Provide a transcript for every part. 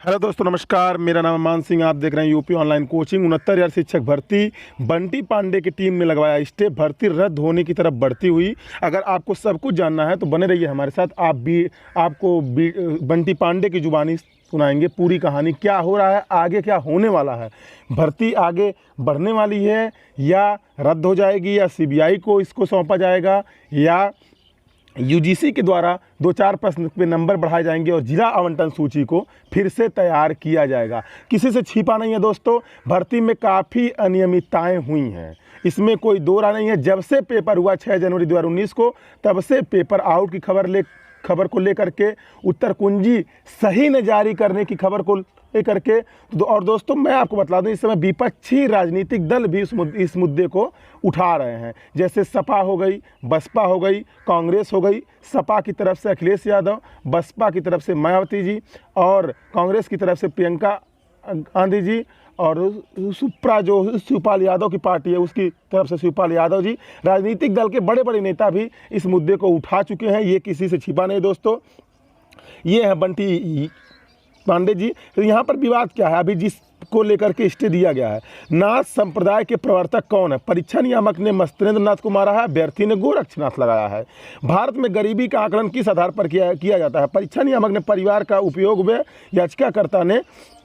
Hello दोस्तों, नमस्कार। मेरा नाम मान सिंह। आप देख रहे हैं यूपी ऑनलाइन कोचिंग। 69,000 शिक्षक भर्ती बंटी पांडे की टीम ने लगवाया स्टेप। भर्ती रद्द होने की तरफ बढ़ती हुई। अगर आपको सब कुछ जानना है तो बने रहिए हमारे साथ। आपको बंटी पांडे की जुबानी सुनाएंगे पूरी कहानी। क्या हो रहा है, आगे क्या होने वाला है, भर्ती आगे बढ़ने वाली है या रद्द हो जाएगी, या सीबीआई को इसको सौंपा जाएगा, या यूजीसी के द्वारा 2-4 प्रश्न पे नंबर बढ़ाए जाएंगे और जिला आवंटन सूची को फिर से तैयार किया जाएगा। किसी से छिपा नहीं है दोस्तों, भर्ती में काफ़ी अनियमितताएं हुई हैं, इसमें कोई दो राय नहीं है। जब से पेपर हुआ 6 जनवरी 2019 को, तब से पेपर आउट की खबर को लेकर के, उत्तर कुंजी सही न जारी करने की खबर को लेकर के। और दोस्तों, मैं आपको बता दूं, इस समय विपक्षी राजनीतिक दल भी इस मुद्दे को उठा रहे हैं। जैसे सपा हो गई, बसपा हो गई, कांग्रेस हो गई। सपा की तरफ से अखिलेश यादव, बसपा की तरफ से मायावती जी, और कांग्रेस की तरफ से प्रियंका गांधी जी, और सुप्रा जो शिवपाल यादव की पार्टी है उसकी तरफ से शिवपाल यादव जी। राजनीतिक दल के बड़े बड़े नेता भी इस मुद्दे को उठा चुके हैं। ये किसी से छिपा नहीं दोस्तों। ये है बंटी पांडे जी। तो यहाँ पर विवाद क्या है, अभी जिसको लेकर के स्टे दिया गया है। नाथ संप्रदाय के प्रवर्तक कौन है? परीक्षा नियामक ने मस्तेंद्र नाथ को मारा है, अभ्यर्थी ने गोरक्षनाथ लगाया है। भारत में गरीबी का आकलन किस आधार पर किया जाता है? परीक्षा नियामक ने परिवार का उपयोग व याचिकाकर्ता ने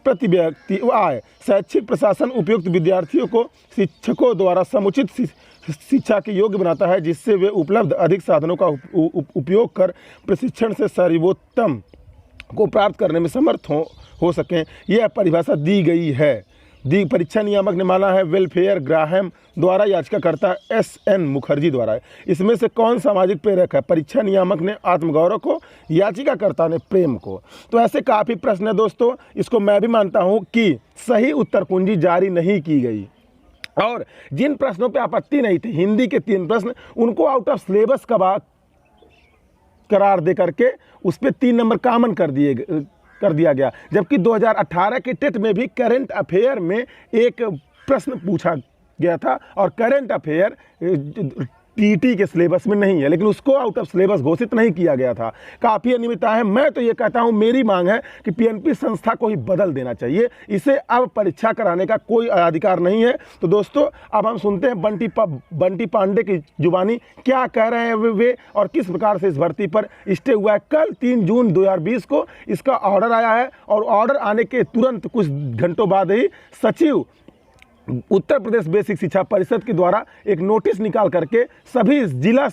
प्रति व्यक्ति आय, शैक्षिक प्रशासन उपयुक्त विद्यार्थियों को शिक्षकों द्वारा समुचित शिक्षा के योग्य बनाता है, जिससे वे उपलब्ध अधिक साधनों का उपयोग कर प्रशिक्षण से सर्वोत्तम को प्राप्त करने में समर्थ हो सकें। यह परिभाषा दी गई है। परीक्षा नियामक ने माना है वेलफेयर ग्राहम द्वारा, याचिकाकर्ता SN मुखर्जी द्वारा। इसमें से कौन सामाजिक प्रेरक है? परीक्षा नियामक ने आत्मगौरव को, याचिकाकर्ता ने प्रेम को। तो ऐसे काफ़ी प्रश्न है दोस्तों। इसको मैं भी मानता हूं कि सही उत्तर कुंजी जारी नहीं की गई, और जिन प्रश्नों पर आपत्ति नहीं थी, हिंदी के 3 प्रश्न, उनको आउट ऑफ सिलेबस करार दे करके उस पर 3 नंबर कॉमन कर दिया गया। जबकि 2018 के टेट में भी करंट अफेयर में एक प्रश्न पूछा गया था, और करंट अफेयर टीटी के सिलेबस में नहीं है, लेकिन उसको आउट ऑफ सिलेबस घोषित नहीं किया गया था। काफ़ी अनियमितता है। मैं तो ये कहता हूँ, मेरी मांग है कि पीएनपी संस्था को ही बदल देना चाहिए। इसे अब परीक्षा कराने का कोई अधिकार नहीं है। तो दोस्तों, अब हम सुनते हैं बंटी पांडे की जुबानी, क्या कह रहे हैं वे और किस प्रकार से इस भर्ती पर स्टे हुआ है। कल 3 जून 2020 को इसका ऑर्डर आया है, और ऑर्डर आने के तुरंत कुछ घंटों बाद ही सचिव उत्तर प्रदेश बेसिक शिक्षा परिषद के द्वारा एक नोटिस निकाल करके सभी जिला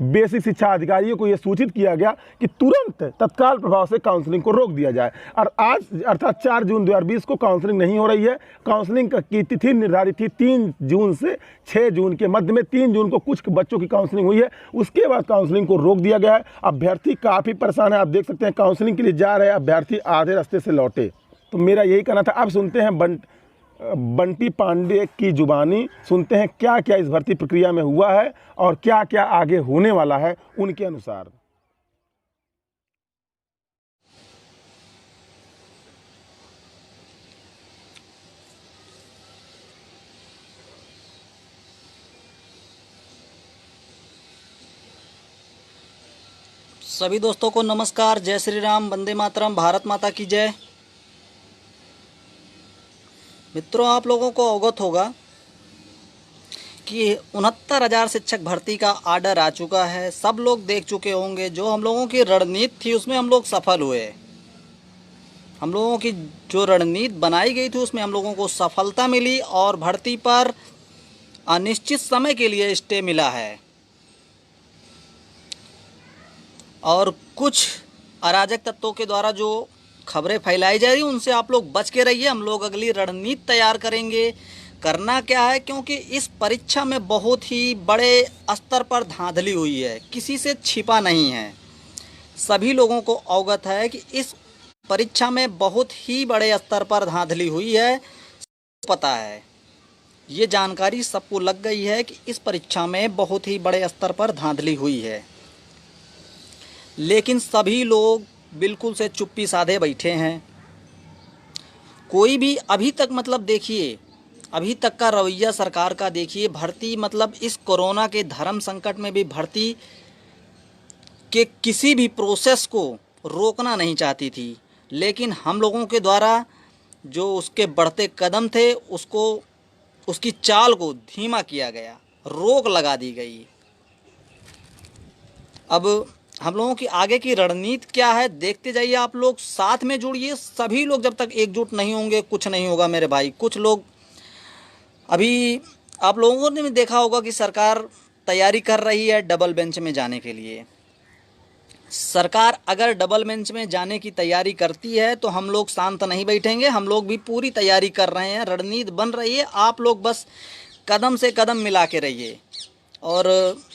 बेसिक शिक्षा अधिकारियों को यह सूचित किया गया कि तुरंत तत्काल प्रभाव से काउंसलिंग को रोक दिया जाए। और आज अर्थात 4 जून 2020 को काउंसलिंग नहीं हो रही है। काउंसलिंग की तिथि निर्धारित थी 3 जून से 6 जून के मध्य में। 3 जून को कुछ बच्चों की काउंसलिंग हुई है, उसके बाद काउंसलिंग को रोक दिया गया है। अभ्यर्थी काफ़ी परेशान है। आप देख सकते हैं, काउंसलिंग के लिए जा रहे अभ्यर्थी आधे रास्ते से लौटे। तो मेरा यही कहना था। अब सुनते हैं बंटी पांडे की जुबानी, सुनते हैं क्या क्या इस भर्ती प्रक्रिया में हुआ है और क्या क्या आगे होने वाला है उनके अनुसार। सभी दोस्तों को नमस्कार। जय श्री राम, वंदे मातरम, भारत माता की जय। मित्रों, आप लोगों को अवगत होगा कि 69,000 शिक्षक भर्ती का आर्डर आ चुका है। सब लोग देख चुके होंगे। जो हम लोगों की रणनीति थी उसमें हम लोग सफल हुए। हम लोगों की जो रणनीति बनाई गई थी उसमें हम लोगों को सफलता मिली, और भर्ती पर अनिश्चित समय के लिए स्टे मिला है। और कुछ अराजक तत्वों के द्वारा जो खबरें फैलाई जा रही उनसे आप लोग बच के रहिए। हम लोग अगली रणनीति तैयार करेंगे। करना क्या है, क्योंकि इस परीक्षा में बहुत ही बड़े स्तर पर धांधली हुई है, किसी से छिपा नहीं है। सभी लोगों को अवगत है कि इस परीक्षा में बहुत ही बड़े स्तर पर धांधली हुई है। पता है, ये जानकारी सबको लग गई है कि इस परीक्षा में बहुत ही बड़े स्तर पर धांधली हुई है, लेकिन सभी लोग बिल्कुल से चुप्पी साधे बैठे हैं। कोई भी अभी तक, मतलब देखिए, अभी तक का रवैया सरकार का देखिए। भर्ती, मतलब इस कोरोना के धर्म संकट में भी भर्ती के किसी भी प्रोसेस को रोकना नहीं चाहती थी। लेकिन हम लोगों के द्वारा जो उसके बढ़ते कदम थे उसको, उसकी चाल को धीमा किया गया, रोक लगा दी गई। अब हम लोगों की आगे की रणनीति क्या है देखते जाइए आप लोग, साथ में जुड़िए। सभी लोग जब तक एकजुट नहीं होंगे कुछ नहीं होगा मेरे भाई। कुछ लोग अभी आप लोगों ने भी देखा होगा कि सरकार तैयारी कर रही है डबल बेंच में जाने के लिए। सरकार अगर डबल बेंच में जाने की तैयारी करती है तो हम लोग शांत नहीं बैठेंगे, हम लोग भी पूरी तैयारी कर रहे हैं, रणनीति बन रही है। आप लोग बस कदम से कदम मिला के रहिए। और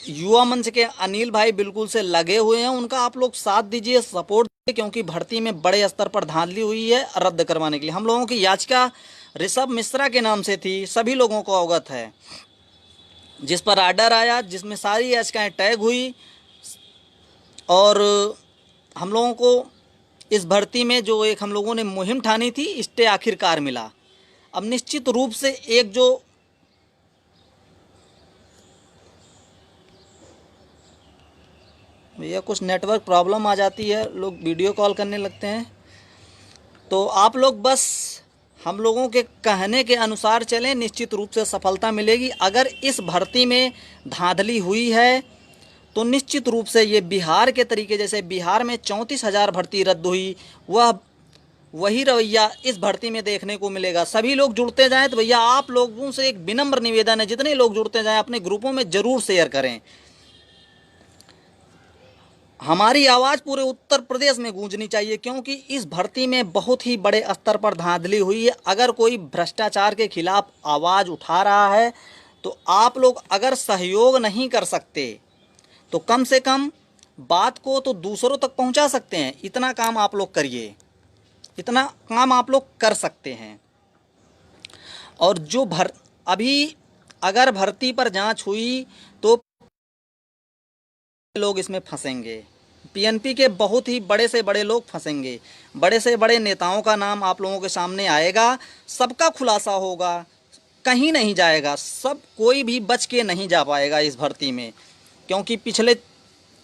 युवा मंच के अनिल भाई बिल्कुल से लगे हुए हैं, उनका आप लोग साथ दीजिए, सपोर्ट दीजिए, क्योंकि भर्ती में बड़े स्तर पर धांधली हुई है रद्द करवाने के लिए। हम लोगों की याचिका ऋषभ मिश्रा के नाम से थी, सभी लोगों को अवगत है, जिस पर आर्डर आया, जिसमें सारी याचिकाएं टैग हुई। और हम लोगों को इस भर्ती में जो एक हम लोगों ने मुहिम ठानी थी, स्टे आखिरकार मिला। अब निश्चित रूप से एक जो भैया कुछ नेटवर्क प्रॉब्लम आ जाती है, लोग वीडियो कॉल करने लगते हैं, तो आप लोग बस हम लोगों के कहने के अनुसार चलें, निश्चित रूप से सफलता मिलेगी। अगर इस भर्ती में धांधली हुई है तो निश्चित रूप से ये बिहार के तरीके, जैसे बिहार में 34,000 भर्ती रद्द हुई, वही रवैया इस भर्ती में देखने को मिलेगा। सभी लोग जुड़ते जाएं। तो भैया आप लोगों से एक विनम्र निवेदन है, जितने लोग जुड़ते जाएं अपने ग्रुपों में ज़रूर शेयर करें। हमारी आवाज़ पूरे उत्तर प्रदेश में गूंजनी चाहिए, क्योंकि इस भर्ती में बहुत ही बड़े स्तर पर धांधली हुई है। अगर कोई भ्रष्टाचार के खिलाफ आवाज़ उठा रहा है तो आप लोग अगर सहयोग नहीं कर सकते तो कम से कम बात को तो दूसरों तक पहुंचा सकते हैं। इतना काम आप लोग करिए, इतना काम आप लोग कर सकते हैं। और जो अभी अगर भर्ती पर जांच हुई तो लोग इसमें फंसेंगे, पीएनपी के बहुत ही बड़े से बड़े लोग फंसेंगे, बड़े से बड़े नेताओं का नाम आप लोगों के सामने आएगा, सबका खुलासा होगा, कहीं नहीं जाएगा, सब कोई भी बच के नहीं जा पाएगा इस भर्ती में। क्योंकि पिछले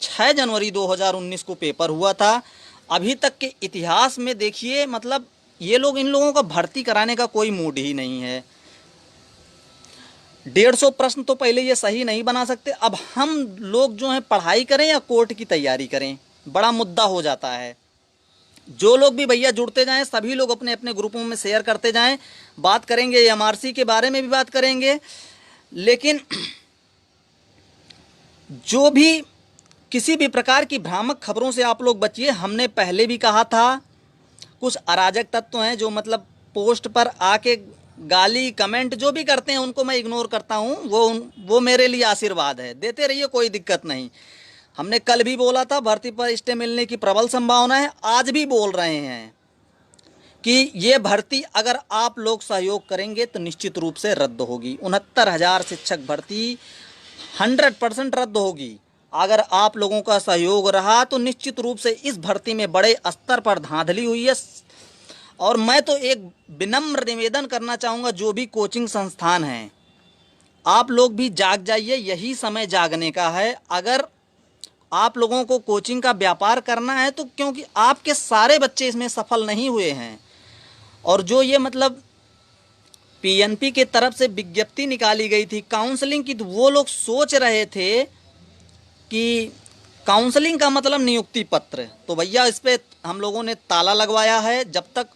6 जनवरी 2019 को पेपर हुआ था, अभी तक के इतिहास में देखिए, मतलब ये लोग, इन लोगों का भर्ती कराने का कोई मूड ही नहीं है। 150 प्रश्न तो पहले ये सही नहीं बना सकते, अब हम लोग जो हैं पढ़ाई करें या कोर्ट की तैयारी करें, बड़ा मुद्दा हो जाता है। जो लोग भी भैया जुड़ते जाएं, सभी लोग अपने अपने ग्रुपों में शेयर करते जाएं। बात करेंगे एमआरसी के बारे में भी बात करेंगे, लेकिन जो भी किसी भी प्रकार की भ्रामक खबरों से आप लोग बचिए। हमने पहले भी कहा था, कुछ अराजक तत्व हैं जो मतलब पोस्ट पर आके गाली कमेंट जो भी करते हैं उनको मैं इग्नोर करता हूं, वो मेरे लिए आशीर्वाद है, देते रहिए, कोई दिक्कत नहीं। हमने कल भी बोला था भर्ती पर स्टे मिलने की प्रबल संभावना है, आज भी बोल रहे हैं कि ये भर्ती अगर आप लोग सहयोग करेंगे तो निश्चित रूप से रद्द होगी। 69,000 शिक्षक भर्ती 100% रद्द होगी। अगर आप लोगों का सहयोग रहा तो निश्चित रूप से इस भर्ती में बड़े स्तर पर धांधली हुई है। और मैं तो एक विनम्र निवेदन करना चाहूँगा, जो भी कोचिंग संस्थान हैं, आप लोग भी जाग जाइए, यही समय जागने का है। अगर आप लोगों को कोचिंग का व्यापार करना है तो, क्योंकि आपके सारे बच्चे इसमें सफल नहीं हुए हैं। और जो ये मतलब पीएनपी के तरफ से विज्ञप्ति निकाली गई थी काउंसलिंग की, तो वो लोग सोच रहे थे कि काउंसलिंग का मतलब नियुक्ति पत्र। तो भैया इस पे हम लोगों ने ताला लगवाया है। जब तक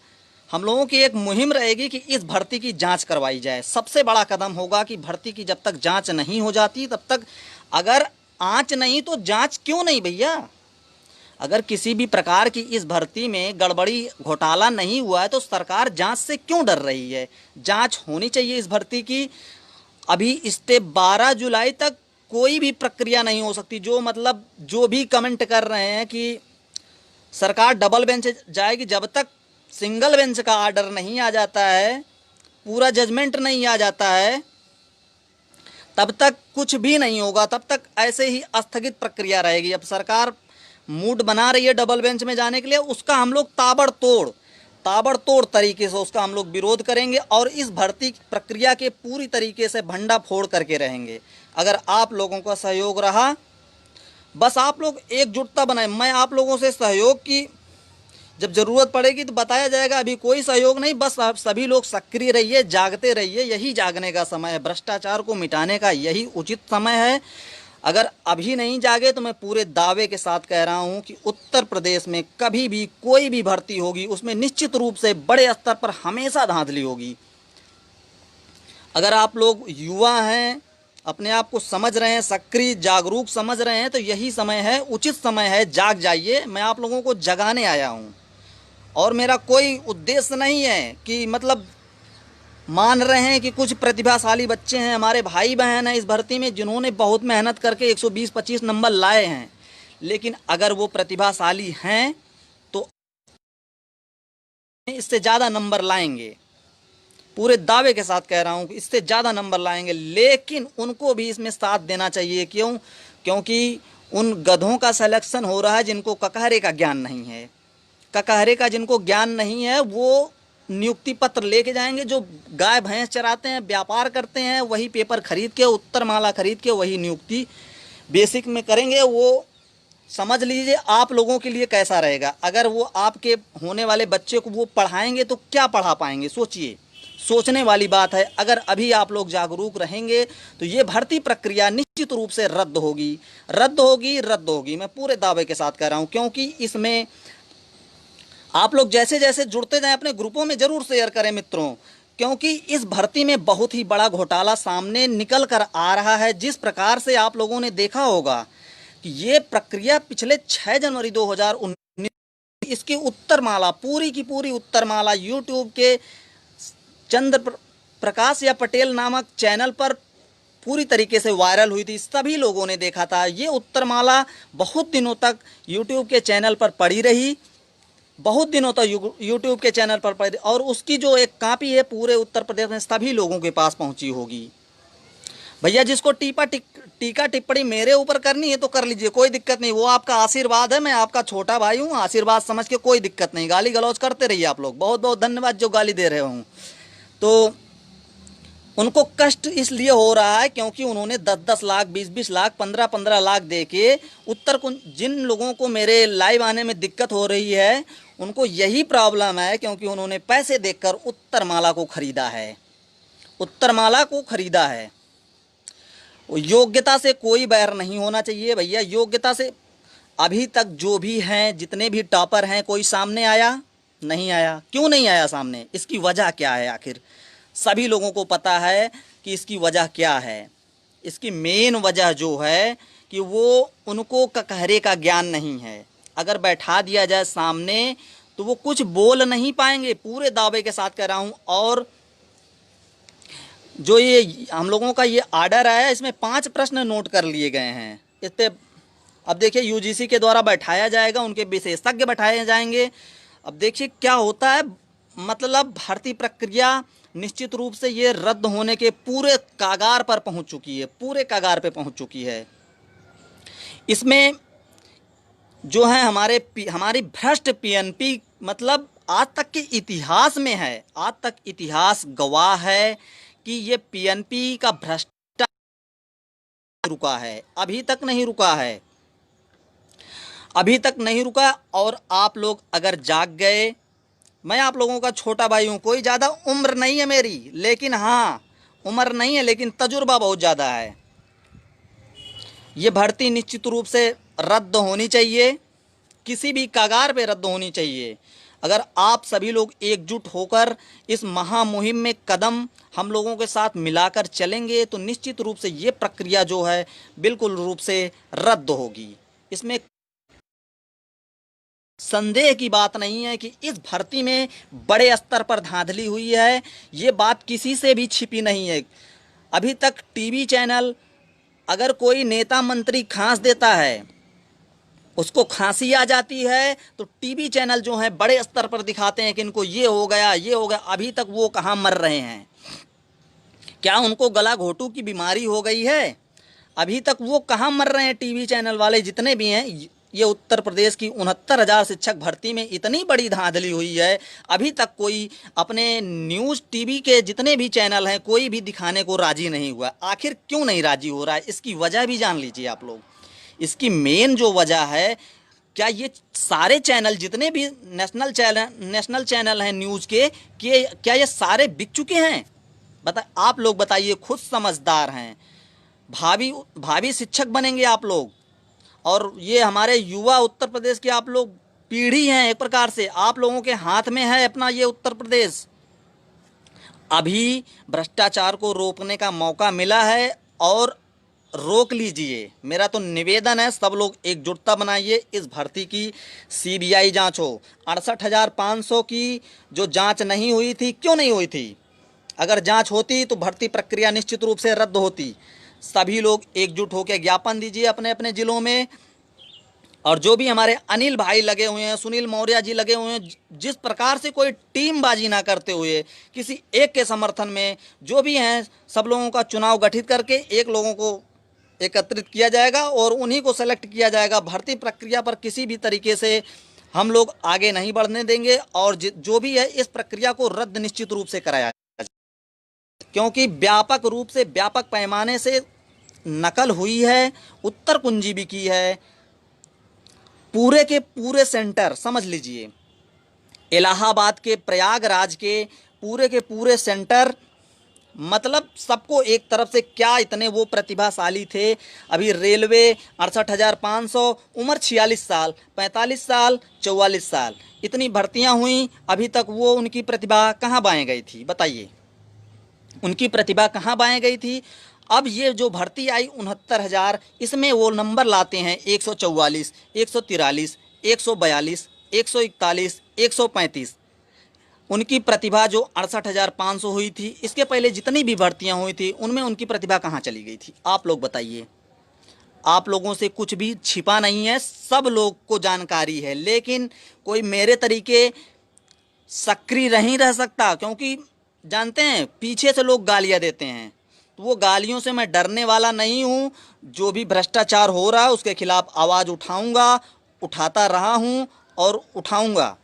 हम लोगों की एक मुहिम रहेगी कि इस भर्ती की जांच करवाई जाए, सबसे बड़ा कदम होगा कि भर्ती की जब तक जांच नहीं हो जाती तब तक, अगर आंच नहीं तो जांच क्यों नहीं भैया। अगर किसी भी प्रकार की इस भर्ती में गड़बड़ी घोटाला नहीं हुआ है तो सरकार जांच से क्यों डर रही है। जांच होनी चाहिए इस भर्ती की। अभी स्टे 12 जुलाई तक कोई भी प्रक्रिया नहीं हो सकती। जो भी कमेंट कर रहे हैं कि सरकार डबल बेंच जाएगी, जब तक सिंगल बेंच का आर्डर नहीं आ जाता है, पूरा जजमेंट नहीं आ जाता है, तब तक कुछ भी नहीं होगा, तब तक ऐसे ही स्थगित प्रक्रिया रहेगी। अब सरकार मूड बना रही है डबल बेंच में जाने के लिए, उसका हम लोग ताबड़तोड़ तरीके से उसका हम लोग विरोध करेंगे और इस भर्ती प्रक्रिया के पूरी तरीके से भंडा फोड़ करके रहेंगे। अगर आप लोगों का सहयोग रहा, बस आप लोग एकजुटता बनाएं। मैं आप लोगों से सहयोग की जब ज़रूरत पड़ेगी तो बताया जाएगा। अभी कोई सहयोग नहीं, बस आप सभी लोग सक्रिय रहिए, जागते रहिए। यही जागने का समय है, भ्रष्टाचार को मिटाने का यही उचित समय है। अगर अभी नहीं जागे तो मैं पूरे दावे के साथ कह रहा हूं कि उत्तर प्रदेश में कभी भी कोई भी भर्ती होगी उसमें निश्चित रूप से बड़े स्तर पर हमेशा धांधली होगी। अगर आप लोग युवा हैं, अपने आप को समझ रहे हैं, सक्रिय जागरूक समझ रहे हैं, तो यही समय है, उचित समय है, जाग जाइए। मैं आप लोगों को जगाने आया हूं और मेरा कोई उद्देश्य नहीं है कि मतलब मान रहे हैं कि कुछ प्रतिभाशाली बच्चे हैं, हमारे भाई बहन हैं इस भर्ती में जिन्होंने बहुत मेहनत करके 120-25 नंबर लाए हैं, लेकिन अगर वो प्रतिभाशाली हैं तो इससे ज़्यादा नंबर लाएंगे। पूरे दावे के साथ कह रहा हूँ कि इससे ज़्यादा नंबर लाएंगे, लेकिन उनको भी इसमें साथ देना चाहिए। क्यों? क्योंकि उन गधों का सिलेक्शन हो रहा है जिनको ककहरे का ज्ञान नहीं है। ककहरे का जिनको ज्ञान नहीं है वो नियुक्ति पत्र लेके जाएंगे। जो गाय भैंस चराते हैं, व्यापार करते हैं, वही पेपर खरीद के, उत्तरमाला खरीद के वही नियुक्ति बेसिक में करेंगे। वो समझ लीजिए आप लोगों के लिए कैसा रहेगा। अगर वो आपके होने वाले बच्चे को वो पढ़ाएंगे तो क्या पढ़ा पाएंगे? सोचिए, सोचने वाली बात है। अगर अभी आप लोग जागरूक रहेंगे तो ये भर्ती प्रक्रिया निश्चित रूप से रद्द होगी, रद्द होगी, रद्द होगी। मैं पूरे दावे के साथ कह रहा हूँ, क्योंकि इसमें आप लोग जैसे जैसे जुड़ते जाएं अपने ग्रुपों में ज़रूर शेयर करें मित्रों, क्योंकि इस भर्ती में बहुत ही बड़ा घोटाला सामने निकल कर आ रहा है। जिस प्रकार से आप लोगों ने देखा होगा कि ये प्रक्रिया पिछले 6 जनवरी 2019 इसकी उत्तरमाला, पूरी की पूरी उत्तरमाला यूट्यूब के चंद्र प्रकाश या पटेल नामक चैनल पर पूरी तरीके से वायरल हुई थी। सभी लोगों ने देखा था। ये उत्तरमाला बहुत दिनों तक यूट्यूब के चैनल पर पड़ी रही, बहुत दिनों तक यूट्यूब के चैनल पर पड़ी, और उसकी जो एक कॉपी है पूरे उत्तर प्रदेश में सभी लोगों के पास पहुंची होगी। भैया जिसको टीका टिप्पणी मेरे ऊपर करनी है तो कर लीजिए, कोई दिक्कत नहीं। वो आपका आशीर्वाद है, मैं आपका छोटा भाई हूँ, आशीर्वाद समझ के कोई दिक्कत नहीं। गाली गलौज करते रहिए आप लोग, बहुत बहुत धन्यवाद जो गाली दे रहे हों। तो उनको कष्ट इसलिए हो रहा है क्योंकि उन्होंने 10-10 लाख, 20-20 लाख, 15-15 लाख दे के जिन लोगों को मेरे लाइव आने में दिक्कत हो रही है उनको यही प्रॉब्लम है, क्योंकि उन्होंने पैसे देकर उत्तरमाला को खरीदा है, उत्तरमाला को खरीदा है। योग्यता से कोई बैर नहीं होना चाहिए भैया, योग्यता से। अभी तक जो भी हैं, जितने भी टॉपर हैं, कोई सामने आया नहीं आया। क्यों नहीं आया सामने? इसकी वजह क्या है? आखिर सभी लोगों को पता है कि इसकी वजह क्या है। इसकी मेन वजह जो है कि वो उनको ककहरे का ज्ञान नहीं है। अगर बैठा दिया जाए सामने तो वो कुछ बोल नहीं पाएंगे, पूरे दावे के साथ कह रहा हूँ। और जो ये हम लोगों का ये आर्डर आया, इसमें 5 प्रश्न नोट कर लिए गए हैं। इस पे अब देखिए यूजीसी के द्वारा बैठाया जाएगा, उनके विशेषज्ञ बैठाए जाएंगे। अब देखिए क्या होता है। मतलब भर्ती प्रक्रिया निश्चित रूप से ये रद्द होने के पूरे कागार पर पहुंच चुकी है, पूरे कागार पे पहुंच चुकी है। इसमें जो है हमारी भ्रष्ट पीएनपी, मतलब आज तक के इतिहास में है, आज तक इतिहास गवाह है कि ये पीएनपी का भ्रष्टाचार रुका है, अभी तक नहीं रुका है, अभी तक नहीं रुका। और आप लोग अगर जाग गए, मैं आप लोगों का छोटा भाई हूँ, कोई ज़्यादा उम्र नहीं है मेरी, लेकिन हाँ उम्र नहीं है लेकिन तजुर्बा बहुत ज़्यादा है। ये भर्ती निश्चित रूप से रद्द होनी चाहिए, किसी भी कगार पे रद्द होनी चाहिए। अगर आप सभी लोग एकजुट होकर इस महामुहिम में कदम हम लोगों के साथ मिलाकर चलेंगे तो निश्चित रूप से ये प्रक्रिया जो है बिल्कुल रूप से रद्द होगी। इसमें संदेह की बात नहीं है कि इस भर्ती में बड़े स्तर पर धांधली हुई है, ये बात किसी से भी छिपी नहीं है। अभी तक टीवी चैनल, अगर कोई नेता मंत्री खांस देता है, उसको खांसी आ जाती है, तो टीवी चैनल जो है बड़े स्तर पर दिखाते हैं कि इनको ये हो गया, ये हो गया। अभी तक वो कहाँ मर रहे हैं? क्या उनको गला घोटू की बीमारी हो गई है? अभी तक वो कहाँ मर रहे हैं? टीवी चैनल वाले जितने भी हैं, ये उत्तर प्रदेश की 69,000 शिक्षक भर्ती में इतनी बड़ी धांधली हुई है, अभी तक कोई अपने न्यूज़ टीवी के जितने भी चैनल हैं कोई भी दिखाने को राजी नहीं हुआ। आखिर क्यों नहीं राजी हो रहा है? इसकी वजह भी जान लीजिए आप लोग। इसकी मेन जो वजह है क्या ये सारे चैनल जितने भी नेशनल चैनल हैं न्यूज़ के क्या ये सारे बिक चुके हैं? आप लोग बताइए, खुद समझदार हैं, भावी भावी शिक्षक बनेंगे आप लोग। और ये हमारे युवा उत्तर प्रदेश के आप लोग पीढ़ी हैं, एक प्रकार से आप लोगों के हाथ में है अपना ये उत्तर प्रदेश। अभी भ्रष्टाचार को रोकने का मौका मिला है और रोक लीजिए। मेरा तो निवेदन है, सब लोग एकजुटता बनाइए, इस भर्ती की सीबीआई जांच हो। 68,500 की जो जांच नहीं हुई थी, क्यों नहीं हुई थी? अगर जांच होती तो भर्ती प्रक्रिया निश्चित रूप से रद्द होती। सभी लोग एकजुट होकर ज्ञापन दीजिए अपने अपने जिलों में। और जो भी हमारे अनिल भाई लगे हुए हैं, सुनील मौर्य जी लगे हुए हैं, जिस प्रकार से कोई टीमबाजी ना करते हुए किसी एक के समर्थन में जो भी हैं, सब लोगों का चुनाव गठित करके एक लोगों को एकत्रित किया जाएगा और उन्हीं को सेलेक्ट किया जाएगा। भर्ती प्रक्रिया पर किसी भी तरीके से हम लोग आगे नहीं बढ़ने देंगे और जो भी है इस प्रक्रिया को रद्द निश्चित रूप से कराया, क्योंकि व्यापक रूप से व्यापक पैमाने से नकल हुई है, उत्तर कुंजी भी की है। पूरे के पूरे सेंटर समझ लीजिए, इलाहाबाद के, प्रयागराज के पूरे सेंटर, मतलब सबको एक तरफ से क्या इतने वो प्रतिभाशाली थे। अभी रेलवे 68,500, उम्र 46 साल, 45 साल, 44 साल, इतनी भर्तियां हुई, अभी तक वो उनकी प्रतिभा कहाँ बाएं गई थी? बताइए, उनकी प्रतिभा कहाँ बाएं गई थी? अब ये जो भर्ती आई 69,000, इसमें वो नंबर लाते हैं 144, 143, 142, 141, 135। उनकी प्रतिभा जो 68,500 हुई थी, इसके पहले जितनी भी भर्तियां हुई थी उनमें उनकी प्रतिभा कहाँ चली गई थी? आप लोग बताइए। आप लोगों से कुछ भी छिपा नहीं है, सब लोग को जानकारी है, लेकिन कोई मेरे तरीके सक्रिय नहीं रह सकता, क्योंकि जानते हैं पीछे से लोग गालियां देते हैं। तो वो गालियों से मैं डरने वाला नहीं हूँ। जो भी भ्रष्टाचार हो रहा है उसके खिलाफ आवाज़ उठाऊंगा, उठाता रहा हूँ और उठाऊंगा।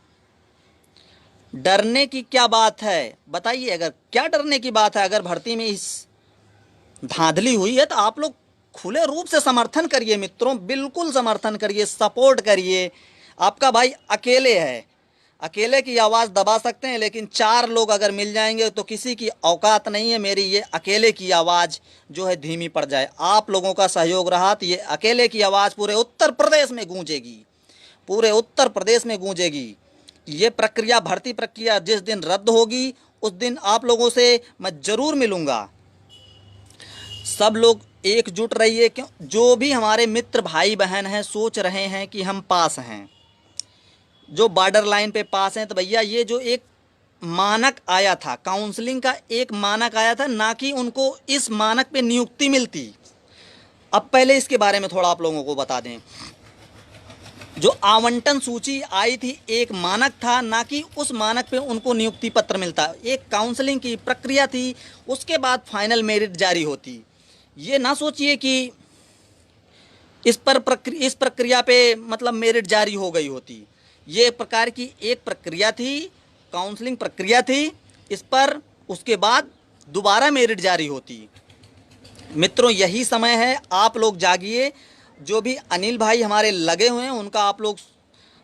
डरने की क्या बात है? बताइए, अगर क्या डरने की बात है? अगर भर्ती में इस धांधली हुई है तो आप लोग खुले रूप से समर्थन करिए मित्रों, बिल्कुल समर्थन करिए, सपोर्ट करिए। आपका भाई अकेले है, अकेले की आवाज़ दबा सकते हैं, लेकिन 4 लोग अगर मिल जाएंगे तो किसी की औकात नहीं है मेरी ये अकेले की आवाज़ जो है धीमी पड़ जाए। आप लोगों का सहयोग रहा तो ये अकेले की आवाज़ पूरे उत्तर प्रदेश में गूंजेगी, पूरे उत्तर प्रदेश में गूंजेगी। ये प्रक्रिया, भर्ती प्रक्रिया जिस दिन रद्द होगी उस दिन आप लोगों से मैं ज़रूर मिलूँगा। सब लोग एकजुट रहिए। क्यों? जो भी हमारे मित्र भाई बहन हैं सोच रहे हैं कि हम पास हैं, जो बॉर्डर लाइन पे पास हैं, तो भैया ये जो एक मानक आया था, काउंसलिंग का एक मानक आया था, ना कि उनको इस मानक पे नियुक्ति मिलती। अब पहले इसके बारे में थोड़ा आप लोगों को बता दें। जो आवंटन सूची आई थी एक मानक था, ना कि उस मानक पे उनको नियुक्ति पत्र मिलता। एक काउंसलिंग की प्रक्रिया थी, उसके बाद फाइनल मेरिट जारी होती। ये ना सोचिए कि इस प्रक्रिया पे मतलब मेरिट जारी हो गई होती। ये एक प्रकार की एक प्रक्रिया थी, काउंसलिंग प्रक्रिया थी, इस पर उसके बाद दोबारा मेरिट जारी होती। मित्रों, यही समय है, आप लोग जागिए। जो भी अनिल भाई हमारे लगे हुए हैं उनका आप लोग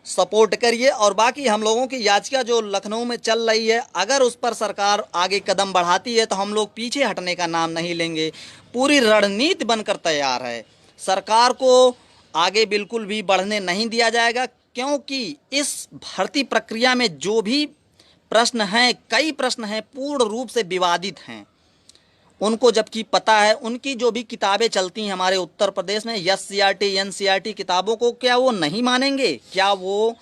सपोर्ट करिए। और बाकी हम लोगों की याचिका जो लखनऊ में चल रही है, अगर उस पर सरकार आगे कदम बढ़ाती है तो हम लोग पीछे हटने का नाम नहीं लेंगे। पूरी रणनीति बनकर तैयार है, सरकार को आगे बिल्कुल भी बढ़ने नहीं दिया जाएगा, क्योंकि इस भर्ती प्रक्रिया में जो भी प्रश्न हैं, कई प्रश्न हैं, पूर्ण रूप से विवादित हैं। उनको जबकि पता है, उनकी जो भी किताबें चलती हैं हमारे उत्तर प्रदेश में, SCRT NCRT किताबों को क्या वो नहीं मानेंगे? क्या वो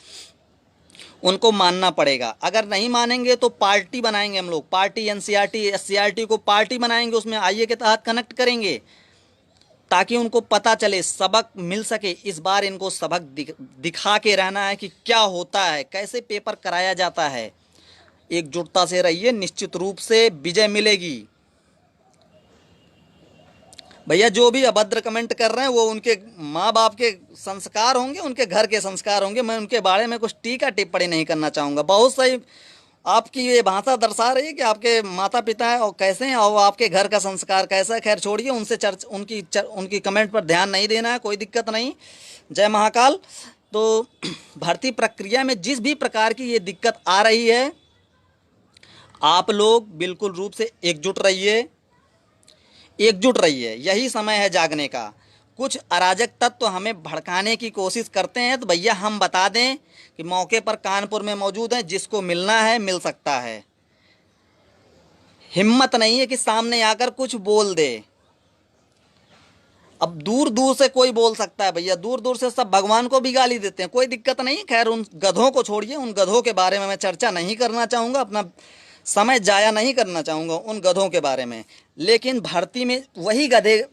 उनको मानना पड़ेगा। अगर नहीं मानेंगे तो पार्टी बनाएंगे हम लोग, पार्टी NCRT SCRT को पार्टी बनाएंगे, उसमें आईए के तहत कनेक्ट करेंगे ताकि उनको पता चले, सबक मिल सके। इस बार इनको सबक दिखा के रहना है कि क्या होता है, कैसे पेपर कराया जाता है। एकजुटता से रहिए, निश्चित रूप से विजय मिलेगी। भैया जो भी अभद्र कमेंट कर रहे हैं वो उनके माँ बाप के संस्कार होंगे, उनके घर के संस्कार होंगे। मैं उनके बारे में कुछ टीका टिप्पणी नहीं करना चाहूँगा। बहुत सही आपकी ये भाषा दर्शा रही है कि आपके माता पिता है और कैसे हैं और आपके घर का संस्कार कैसा है। खैर छोड़िए, उनसे उनकी कमेंट पर ध्यान नहीं देना है, कोई दिक्कत नहीं। जय महाकाल। तो भर्ती प्रक्रिया में जिस भी प्रकार की ये दिक्कत आ रही है, आप लोग बिल्कुल रूप से एकजुट रहिए, एकजुट रहिए। यही समय है जागने का। कुछ अराजक तत्व तो हमें भड़काने की कोशिश करते हैं, तो भैया हम बता दें कि मौके पर कानपुर में मौजूद हैं, जिसको मिलना है मिल सकता है। हिम्मत नहीं है कि सामने आकर कुछ बोल दे। अब दूर दूर से कोई बोल सकता है भैया, दूर दूर से सब भगवान को भी गाली देते हैं, कोई दिक्कत नहीं। खैर उन गधों को छोड़िए, उन गधों के बारे में मैं चर्चा नहीं करना चाहूँगा, अपना समय जाया नहीं करना चाहूँगा उन गधों के बारे में। लेकिन भर्ती में वही गधे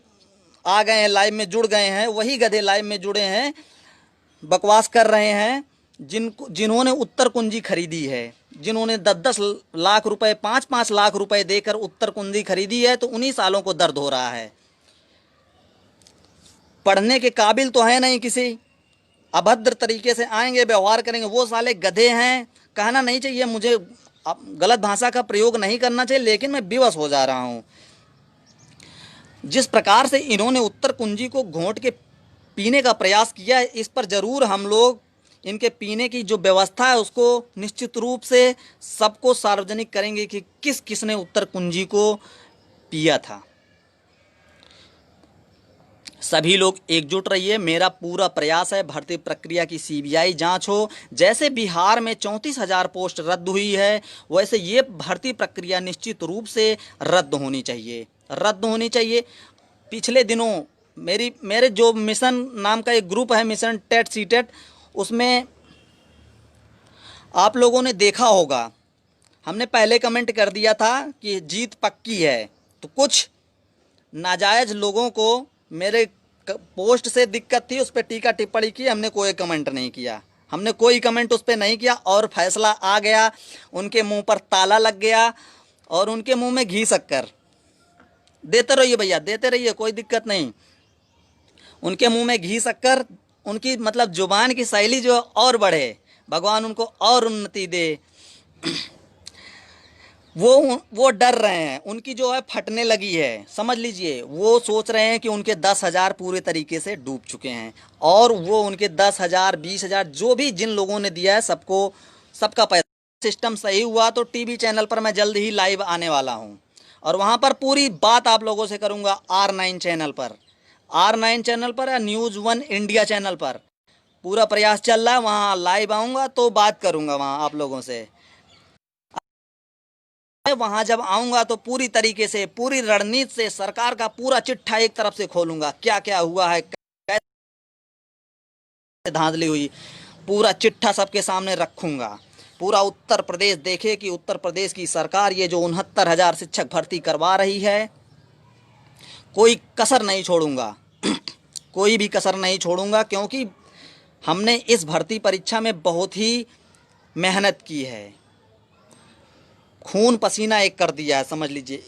आ गए हैं, लाइव में जुड़ गए हैं, वही गधे लाइव में जुड़े हैं, बकवास कर रहे हैं। जिन्होंने उत्तर कुंजी खरीदी है, जिन्होंने 10-10 लाख रुपए, 5-5 लाख रुपए देकर उत्तर कुंजी खरीदी है, तो उन्हीं सालों को दर्द हो रहा है। पढ़ने के काबिल तो है नहीं किसी, अभद्र तरीके से आएंगे, व्यवहार करेंगे, वो साले गधे हैं। कहना नहीं चाहिए मुझे, गलत भाषा का प्रयोग नहीं करना चाहिए, लेकिन मैं विवश हो जा रहा हूँ। जिस प्रकार से इन्होंने उत्तर कुंजी को घोंट के पीने का प्रयास किया है, इस पर ज़रूर हम लोग इनके पीने की जो व्यवस्था है उसको निश्चित रूप से सबको सार्वजनिक करेंगे कि किस किसने उत्तर कुंजी को पिया था। सभी लोग एकजुट रहिए। मेरा पूरा प्रयास है भर्ती प्रक्रिया की सीबीआई जांच हो। जैसे बिहार में 34,000 पोस्ट रद्द हुई है, वैसे ये भर्ती प्रक्रिया निश्चित रूप से रद्द होनी चाहिए, रद्द होनी चाहिए। पिछले दिनों मेरे जो मिशन नाम का एक ग्रुप है, मिशन टेट सीटेट, उसमें आप लोगों ने देखा होगा, हमने पहले कमेंट कर दिया था कि जीत पक्की है। तो कुछ नाजायज़ लोगों को मेरे पोस्ट से दिक्कत थी, उस पर टीका टिप्पणी की, हमने कोई कमेंट नहीं किया, हमने कोई कमेंट उस पर नहीं किया, और फैसला आ गया, उनके मुंह पर ताला लग गया और उनके मुंह में घी शक्कर। देते रहिए भैया, देते रहिए, कोई दिक्कत नहीं। उनके मुंह में घी शक्कर, उनकी मतलब जुबान की शैली जो और बढ़े, भगवान उनको और उन्नति दे। वो डर रहे हैं, उनकी जो है फटने लगी है, समझ लीजिए। वो सोच रहे हैं कि उनके 10,000 पूरे तरीके से डूब चुके हैं, और वो उनके 10,000 20,000 जो भी जिन लोगों ने दिया है, सबका पैसा सिस्टम सही हुआ तो टीवी चैनल पर मैं जल्द ही लाइव आने वाला हूं, और वहां पर पूरी बात आप लोगों से करूंगा। R9 चैनल पर, R9 चैनल पर या न्यूज़ 1 इंडिया चैनल पर पूरा प्रयास चल रहा है, वहाँ लाइव आऊँगा तो बात करूँगा वहाँ आप लोगों से। वहाँ जब आऊँगा तो पूरी तरीके से, पूरी रणनीति से सरकार का पूरा चिट्ठा एक तरफ से खोलूँगा, क्या क्या हुआ है, कैसे धांधली हुई, पूरा चिट्ठा सबके सामने रखूँगा। पूरा उत्तर प्रदेश देखे कि उत्तर प्रदेश की सरकार ये जो 69,000 शिक्षक भर्ती करवा रही है, कोई कसर नहीं छोड़ूंगा, कोई भी कसर नहीं छोड़ूंगा, क्योंकि हमने इस भर्ती परीक्षा में बहुत ही मेहनत की है, खून पसीना एक कर दिया है, समझ लीजिए।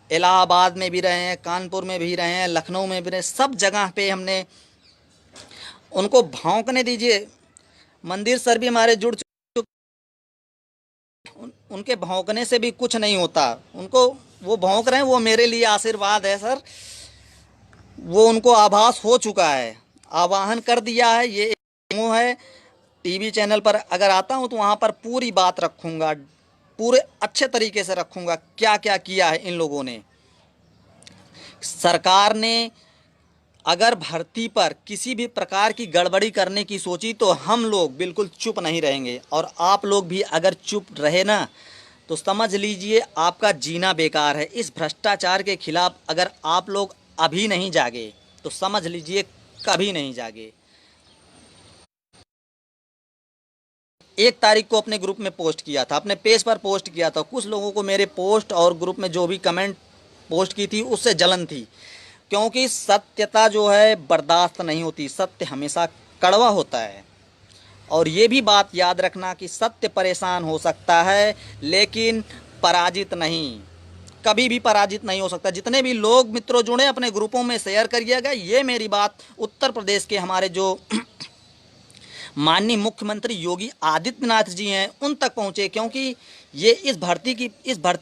इलाहाबाद में भी रहे हैं, कानपुर में भी रहे हैं, लखनऊ में भी रहे, सब जगह पे हमने उनको भौंकने दीजिए। मंदिर सर भी हमारे जुड़ चुके, उनके भौंकने से भी कुछ नहीं होता। उनको वो भौंक रहे हैं, वो मेरे लिए आशीर्वाद है सर, वो उनको आभास हो चुका है, आवाहन कर दिया है। ये वो है, टीवी चैनल पर अगर आता हूँ तो वहाँ पर पूरी बात रखूँगा, पूरे अच्छे तरीके से रखूँगा, क्या क्या किया है इन लोगों ने। सरकार ने अगर भर्ती पर किसी भी प्रकार की गड़बड़ी करने की सोची तो हम लोग बिल्कुल चुप नहीं रहेंगे, और आप लोग भी अगर चुप रहे ना तो समझ लीजिए आपका जीना बेकार है। इस भ्रष्टाचार के खिलाफ अगर आप लोग अभी नहीं जागे तो समझ लीजिए कभी नहीं जागे। 1 तारीख को अपने ग्रुप में पोस्ट किया था, अपने पेज पर पोस्ट किया था। कुछ लोगों को मेरे पोस्ट और ग्रुप में जो भी कमेंट पोस्ट की थी उससे जलन थी, क्योंकि सत्यता जो है बर्दाश्त नहीं होती, सत्य हमेशा कड़वा होता है। और ये भी बात याद रखना कि सत्य परेशान हो सकता है लेकिन पराजित नहीं, कभी भी पराजित नहीं हो सकता। जितने भी लोग मित्रों जुड़े अपने ग्रुपों में शेयर करिएगा। ये मेरी बात उत्तर प्रदेश के हमारे जो माननीय मुख्यमंत्री योगी आदित्यनाथ जी हैं उन तक पहुंचे, क्योंकि ये इस भर्ती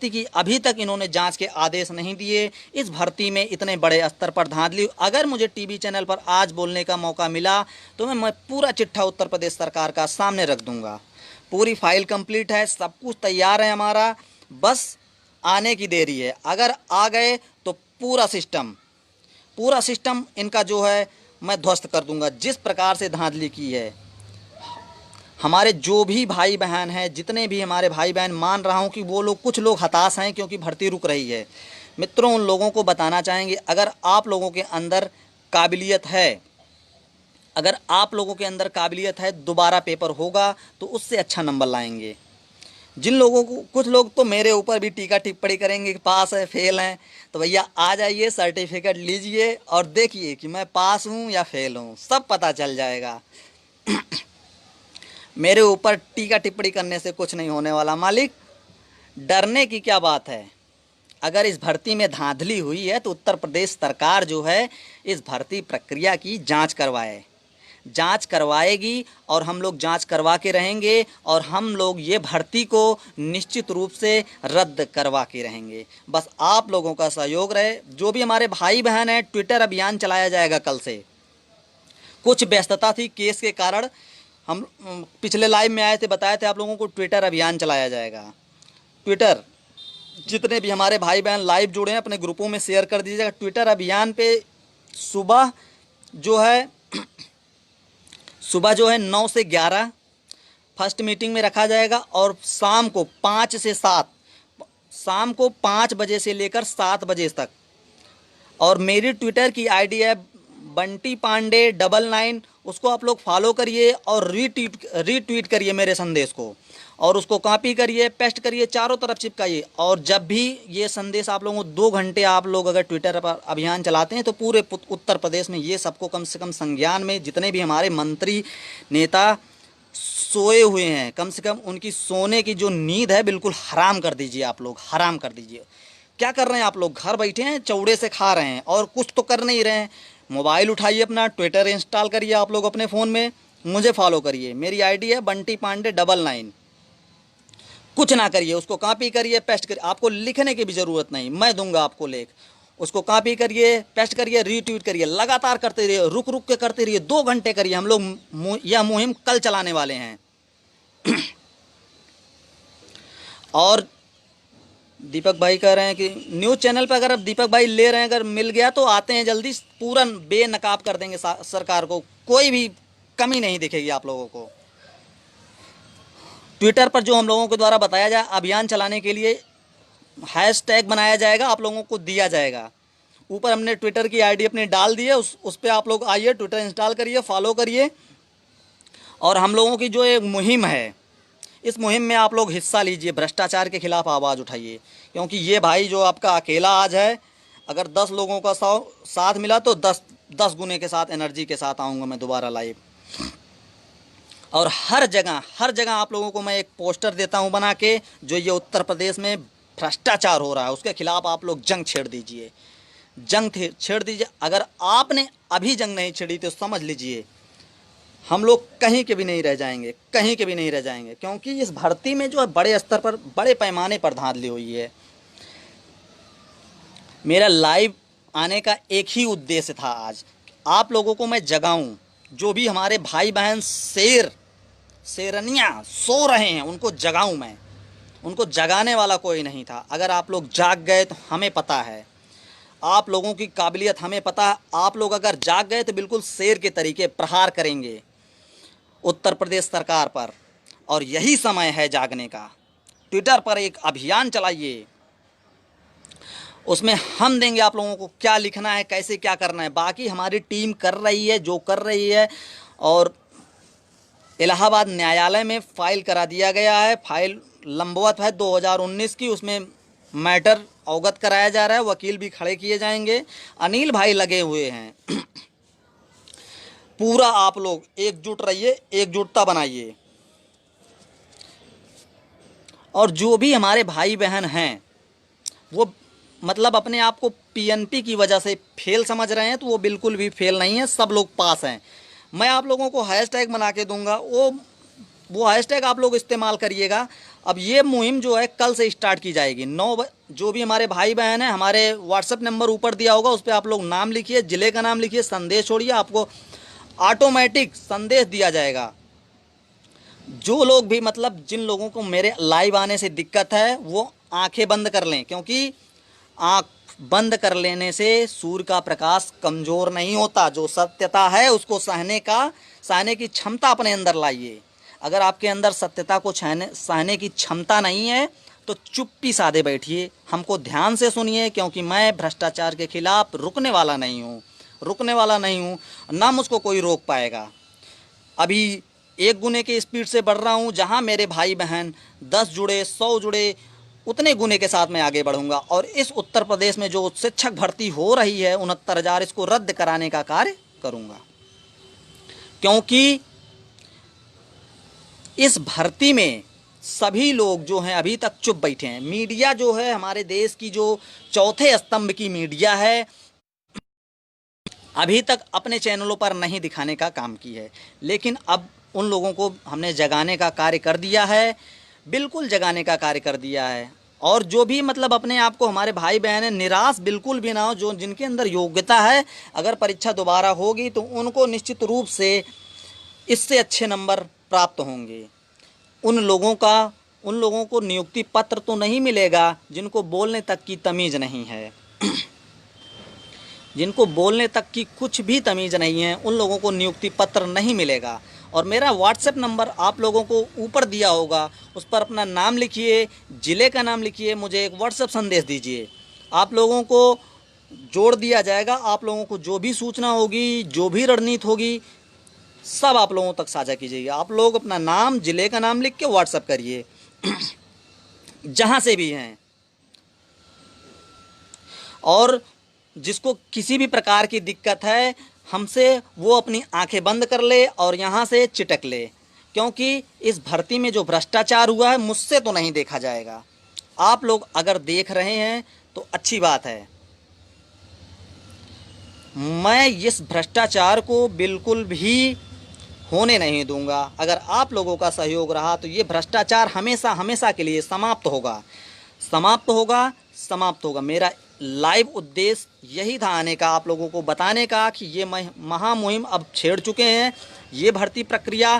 की अभी तक इन्होंने जांच के आदेश नहीं दिए। इस भर्ती में इतने बड़े स्तर पर धांधली, अगर मुझे टीवी चैनल पर आज बोलने का मौका मिला तो मैं पूरा चिट्ठा उत्तर प्रदेश सरकार का सामने रख दूंगा। पूरी फाइल कंप्लीट है, सब कुछ तैयार है हमारा, बस आने की देरी है। अगर आ गए तो पूरा सिस्टम इनका जो है मैं ध्वस्त कर दूंगा। जिस प्रकार से धांधली की है, हमारे जो भी भाई बहन हैं, जितने भी हमारे भाई बहन, मान रहा हूं कि वो लोग, कुछ लोग हताश हैं क्योंकि भर्ती रुक रही है। मित्रों, उन लोगों को बताना चाहेंगे, अगर आप लोगों के अंदर काबिलियत है, दोबारा पेपर होगा तो उससे अच्छा नंबर लाएंगे। जिन लोगों को, कुछ लोग तो मेरे ऊपर भी टीका टिप्पणी करेंगे कि पास है फेल हैं, तो भैया आ जाइए, सर्टिफिकेट लीजिए और देखिए कि मैं पास हूँ या फेल हूँ, सब पता चल जाएगा। मेरे ऊपर टीका टिप्पणी करने से कुछ नहीं होने वाला मालिक, डरने की क्या बात है। अगर इस भर्ती में धांधली हुई है तो उत्तर प्रदेश सरकार जो है इस भर्ती प्रक्रिया की जांच करवाएगी और हम लोग जांच करवा के रहेंगे और हम लोग ये भर्ती को निश्चित रूप से रद्द करवा के रहेंगे। बस आप लोगों का सहयोग रहे। जो भी हमारे भाई बहन हैं, ट्विटर अभियान चलाया जाएगा कल से। कुछ व्यस्तता थी केस के कारण, हम पिछले लाइव में आए थे, बताए थे आप लोगों को ट्विटर अभियान चलाया जाएगा। ट्विटर, जितने भी हमारे भाई बहन लाइव जुड़े हैं अपने ग्रुपों में शेयर कर दीजिएगा। ट्विटर अभियान पे सुबह जो है 9 से 11 फर्स्ट मीटिंग में रखा जाएगा और शाम को 5 से 7, शाम को 5 बजे से लेकर 7 बजे तक। और मेरी ट्विटर की आईडी है बंटी पांडे 99, उसको आप लोग फॉलो करिए और रीट्वीट करिए मेरे संदेश को, और उसको कॉपी करिए, पेस्ट करिए, चारों तरफ चिपकाइए। और जब भी ये संदेश आप लोगों को 2 घंटे आप लोग अगर ट्विटर पर अभियान चलाते हैं तो पूरे उत्तर प्रदेश में ये सबको कम से कम संज्ञान में, जितने भी हमारे मंत्री नेता सोए हुए हैं, कम से कम उनकी सोने की जो नींद है बिल्कुल हराम कर दीजिए। आप लोग हराम कर दीजिए। क्या कर रहे हैं आप लोग? घर बैठे हैं, चौड़े से खा रहे हैं और कुछ तो कर नहीं रहे हैं। मोबाइल उठाइए अपना, ट्विटर इंस्टॉल करिए आप लोग अपने फ़ोन में, मुझे फॉलो करिए। मेरी आईडी है बंटी पांडे 99। कुछ ना करिए, उसको कॉपी करिए, पेस्ट करिए। आपको लिखने की भी ज़रूरत नहीं, मैं दूंगा आपको लेख। उसको कॉपी करिए, पेस्ट करिए, रीट्वीट करिए, लगातार करते रहिए, रुक रुक के करते रहिए, 2 घंटे करिए। हम लोग यह मुहिम कल चलाने वाले हैं। और दीपक भाई कह रहे हैं कि न्यूज़ चैनल पर अगर अब दीपक भाई ले रहे हैं, अगर मिल गया तो आते हैं जल्दी, पूरा बेनकाब कर देंगे सरकार को, कोई भी कमी नहीं दिखेगी आप लोगों को। ट्विटर पर जो हम लोगों के द्वारा बताया जाए अभियान चलाने के लिए हैशटैग बनाया जाएगा, आप लोगों को दिया जाएगा। ऊपर हमने ट्विटर की आईडी अपनी डाल दी है, उस पर आप लोग आइए, ट्विटर इंस्टॉल करिए, फॉलो करिए। और हम लोगों की जो एक मुहिम है, इस मुहिम में आप लोग हिस्सा लीजिए, भ्रष्टाचार के खिलाफ आवाज़ उठाइए। क्योंकि ये भाई जो आपका अकेला आज है, अगर 10 लोगों का साथ मिला तो 10 गुने के साथ एनर्जी के साथ आऊँगा मैं दोबारा लाइव। और हर जगह आप लोगों को मैं एक पोस्टर देता हूं बना के, जो ये उत्तर प्रदेश में भ्रष्टाचार हो रहा है उसके खिलाफ आप लोग जंग छेड़ दीजिए, छेड़ दीजिए। अगर आपने अभी जंग नहीं छेड़ी तो समझ लीजिए हम लोग कहीं के भी नहीं रह जाएंगे, क्योंकि इस भर्ती में जो है बड़े स्तर पर, बड़े पैमाने पर धांधली हुई है। मेरा लाइव आने का एक ही उद्देश्य था, आज आप लोगों को मैं जगाऊं। जो भी हमारे भाई बहन शेरनियाँ सो रहे हैं उनको जगाऊं मैं, उनको जगाने वाला कोई नहीं था। अगर आप लोग जाग गए तो हमें पता है, आप लोगों की काबिलियत हमें पता है। आप लोग अगर जाग गए तो बिल्कुल शेर के तरीके प्रहार करेंगे उत्तर प्रदेश सरकार पर, और यही समय है जागने का। ट्विटर पर एक अभियान चलाइए, उसमें हम देंगे आप लोगों को क्या लिखना है, कैसे क्या करना है। बाकी हमारी टीम कर रही है जो कर रही है। और इलाहाबाद न्यायालय में फाइल करा दिया गया है, फाइल लंबवत है 2019 की, उसमें मैटर अवगत कराया जा रहा है, वकील भी खड़े किए जाएंगे, अनिल भाई लगे हुए हैं। पूरा आप लोग एकजुट रहिए, एकजुटता बनाइए। और जो भी हमारे भाई बहन हैं वो मतलब अपने आप को पीएनपी की वजह से फेल समझ रहे हैं, तो वो बिल्कुल भी फेल नहीं है, सब लोग पास हैं। मैं आप लोगों को हैशटैग बना के दूंगा, वो हैशटैग आप लोग इस्तेमाल करिएगा। अब ये मुहिम जो है कल से स्टार्ट की जाएगी। जो भी हमारे भाई बहन हैं, हमारे व्हाट्सएप नंबर ऊपर दिया होगा, उस पर आप लोग नाम लिखिए, ज़िले का नाम लिखिए, संदेश छोड़िए, आपको ऑटोमेटिक संदेश दिया जाएगा। जो लोग भी मतलब जिन लोगों को मेरे लाइव आने से दिक्कत है वो आंखें बंद कर लें, क्योंकि आंख बंद कर लेने से सूर्य का प्रकाश कमज़ोर नहीं होता। जो सत्यता है उसको सहने की क्षमता अपने अंदर लाइए। अगर आपके अंदर सत्यता को सहने की क्षमता नहीं है तो चुप्पी साधे बैठिए, हमको ध्यान से सुनिए, क्योंकि मैं भ्रष्टाचार के खिलाफ रुकने वाला नहीं हूँ, ना मुझको कोई रोक पाएगा। अभी 1 गुने के स्पीड से बढ़ रहा हूँ। जहाँ मेरे भाई बहन 10 जुड़े, 100 जुड़े, उतने गुने के साथ मैं आगे बढ़ूंगा। और इस उत्तर प्रदेश में जो शिक्षक भर्ती हो रही है 69,000, इसको रद्द कराने का कार्य करूंगा, क्योंकि इस भर्ती में सभी लोग जो हैं अभी तक चुप बैठे हैं। मीडिया जो है हमारे देश की जो चौथे स्तंभ की मीडिया है, अभी तक अपने चैनलों पर नहीं दिखाने का काम की है, लेकिन अब उन लोगों को हमने जगाने का कार्य कर दिया है, बिल्कुल जगाने का कार्य कर दिया है। और जो भी मतलब अपने आप को हमारे भाई बहन हैं, निराश बिल्कुल भी ना हो। जो जिनके अंदर योग्यता है, अगर परीक्षा दोबारा होगी तो उनको निश्चित रूप से इससे अच्छे नंबर प्राप्त होंगे। उन लोगों को नियुक्ति पत्र तो नहीं मिलेगा जिनको बोलने तक की तमीज़ नहीं है जिनको बोलने तक की कुछ भी तमीज़ नहीं है, उन लोगों को नियुक्ति पत्र नहीं मिलेगा। और मेरा व्हाट्सएप नंबर आप लोगों को ऊपर दिया होगा, उस पर अपना नाम लिखिए, ज़िले का नाम लिखिए, मुझे एक व्हाट्सएप संदेश दीजिए। आप लोगों को जोड़ दिया जाएगा। आप लोगों को जो भी सूचना होगी, जो भी रणनीति होगी, सब आप लोगों तक साझा कीजिएगा। आप लोग अपना नाम, ज़िले का नाम लिख के व्हाट्सएप करिए जहाँ से भी हैं। और जिसको किसी भी प्रकार की दिक्कत है हमसे, वो अपनी आंखें बंद कर ले और यहाँ से चिटक ले, क्योंकि इस भर्ती में जो भ्रष्टाचार हुआ है मुझसे तो नहीं देखा जाएगा। आप लोग अगर देख रहे हैं तो अच्छी बात है। मैं इस भ्रष्टाचार को बिल्कुल भी होने नहीं दूंगा। अगर आप लोगों का सहयोग रहा तो ये भ्रष्टाचार हमेशा हमेशा के लिए समाप्त होगा। मेरा लाइव उद्देश्य यही था आने का, आप लोगों को बताने का कि ये महामुहिम अब छेड़ चुके हैं। ये भर्ती प्रक्रिया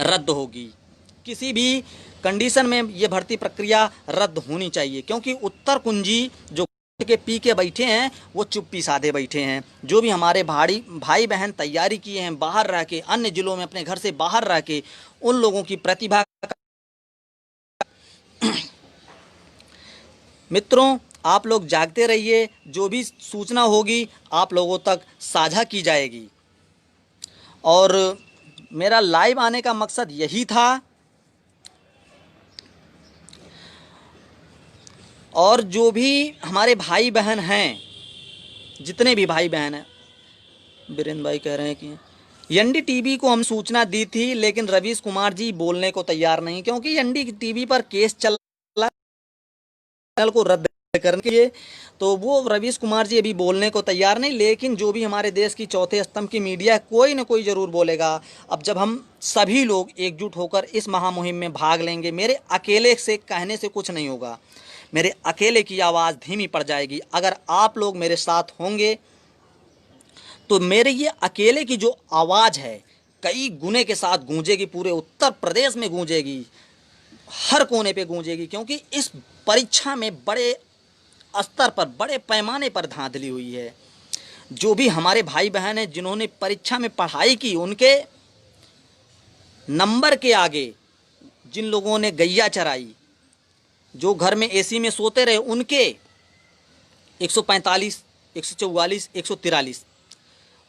रद्द होगी, किसी भी कंडीशन में ये भर्ती प्रक्रिया रद्द होनी चाहिए, क्योंकि उत्तर कुंजी जो के पी के बैठे हैं वो चुप्पी साधे बैठे हैं। जो भी हमारे भाई बहन तैयारी किए हैं बाहर रह के, अन्य जिलों में अपने घर से बाहर रह के, उन लोगों की प्रतिभा मित्रों, आप लोग जागते रहिए। जो भी सूचना होगी आप लोगों तक साझा की जाएगी। और मेरा लाइव आने का मकसद यही था। और जो भी हमारे भाई बहन हैं, जितने भी भाई बहन हैं, बीरेंद्र भाई कह रहे हैं कि एनडीटीवी को हम सूचना दी थी, लेकिन रवीश कुमार जी बोलने को तैयार नहीं, क्योंकि एनडीटीवी पर केस चल रहा है चैनल को रद्द करने के लिए, तो वो रवीश कुमार जी अभी बोलने को तैयार नहीं। लेकिन जो भी हमारे देश की चौथे स्तंभ की मीडिया, कोई ना कोई ज़रूर बोलेगा। अब जब हम सभी लोग एकजुट होकर इस महामुहिम में भाग लेंगे, मेरे अकेले से कहने से कुछ नहीं होगा, मेरे अकेले की आवाज़ धीमी पड़ जाएगी। अगर आप लोग मेरे साथ होंगे तो मेरे ये अकेले की जो आवाज़ है कई गुने के साथ गूंजेगी, पूरे उत्तर प्रदेश में गूंजेगी, हर कोने पे गूंजेगी, क्योंकि इस परीक्षा में बड़े स्तर पर, बड़े पैमाने पर धांधली हुई है। जो भी हमारे भाई बहन हैं जिन्होंने परीक्षा में पढ़ाई की, उनके नंबर के आगे जिन लोगों ने गैया चराई, जो घर में एसी में सोते रहे, उनके 145, 144, 143,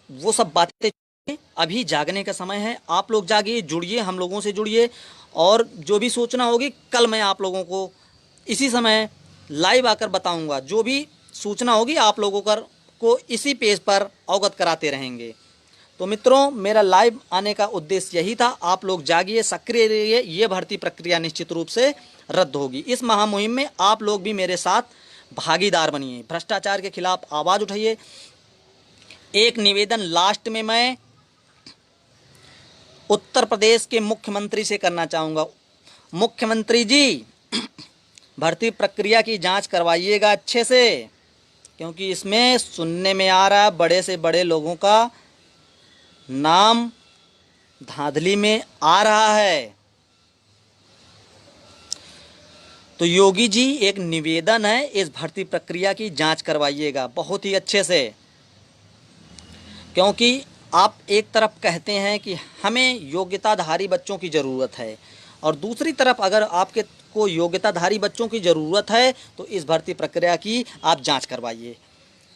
वो सब बातें अभी जागने का समय है। आप लोग जागिए, जुड़िए, हम लोगों से जुड़िए। और जो भी सूचना होगी कल मैं आप लोगों को इसी समय लाइव आकर बताऊंगा। जो भी सूचना होगी आप लोगों को इसी पेज पर अवगत कराते रहेंगे। तो मित्रों, मेरा लाइव आने का उद्देश्य यही था। आप लोग जागिए, सक्रिय रहिए। ये भर्ती प्रक्रिया निश्चित रूप से रद्द होगी। इस महामुहिम में आप लोग भी मेरे साथ भागीदार बनिए, भ्रष्टाचार के खिलाफ आवाज़ उठाइए। एक निवेदन लास्ट में मैं उत्तर प्रदेश के मुख्यमंत्री से करना चाहूँगा। मुख्यमंत्री जी, भर्ती प्रक्रिया की जांच करवाइएगा अच्छे से, क्योंकि इसमें सुनने में आ रहा है बड़े से बड़े लोगों का नाम धांधली में आ रहा है। तो योगी जी, एक निवेदन है, इस भर्ती प्रक्रिया की जांच करवाइएगा बहुत ही अच्छे से, क्योंकि आप एक तरफ कहते हैं कि हमें योग्यताधारी बच्चों की ज़रूरत है, और दूसरी तरफ अगर आपके को योग्यताधारी बच्चों की ज़रूरत है तो इस भर्ती प्रक्रिया की आप जांच करवाइए।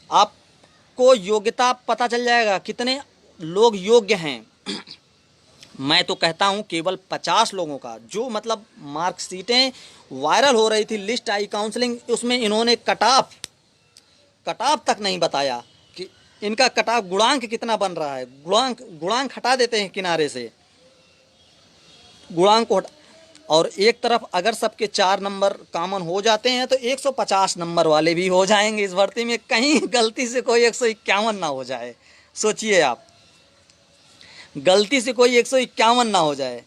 आपको योग्यता पता चल जाएगा कितने लोग योग्य हैं। मैं तो कहता हूं केवल 50 लोगों का, जो मतलब मार्कशीटें वायरल हो रही थी, लिस्ट आई काउंसलिंग, उसमें इन्होंने कट ऑफ तक नहीं बताया कि इनका कट ऑफ गुणांक कितना बन रहा है। गुणांक हटा देते हैं किनारे से, गुणांक को और एक तरफ अगर सबके 4 नंबर कॉमन हो जाते हैं तो 150 नंबर वाले भी हो जाएंगे इस भर्ती में, कहीं गलती से कोई 151 ना हो जाए। सोचिए आप, गलती से कोई 151 ना हो जाए।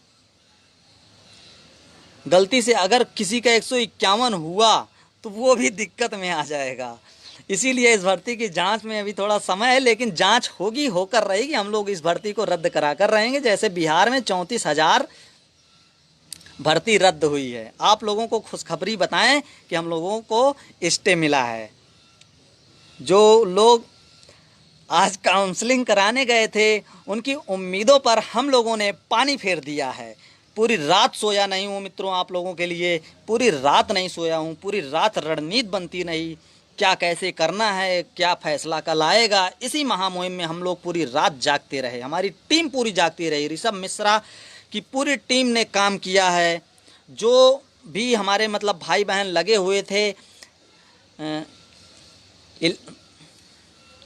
गलती से अगर किसी का 151 हुआ तो वो भी दिक्कत में आ जाएगा। इसीलिए इस भर्ती की जांच में अभी थोड़ा समय है, लेकिन जांच होगी, होकर रहेगी। हम लोग इस भर्ती को रद्द करा कर रहेंगे। जैसे बिहार में 34,000 भर्ती रद्द हुई है, आप लोगों को खुशखबरी बताएं कि हम लोगों को स्टे मिला है। जो लोग आज काउंसलिंग कराने गए थे, उनकी उम्मीदों पर हम लोगों ने पानी फेर दिया है। पूरी रात सोया नहीं हूँ मित्रों, आप लोगों के लिए पूरी रात नहीं सोया हूँ। पूरी रात रणनीति बनती नहीं, क्या कैसे करना है, क्या फैसला कल आएगा। इसी महामुहिम में हम लोग पूरी रात जागते रहे, हमारी टीम पूरी जागती रही। ऋषभ मिश्रा की पूरी टीम ने काम किया है। जो भी हमारे मतलब भाई बहन लगे हुए थे,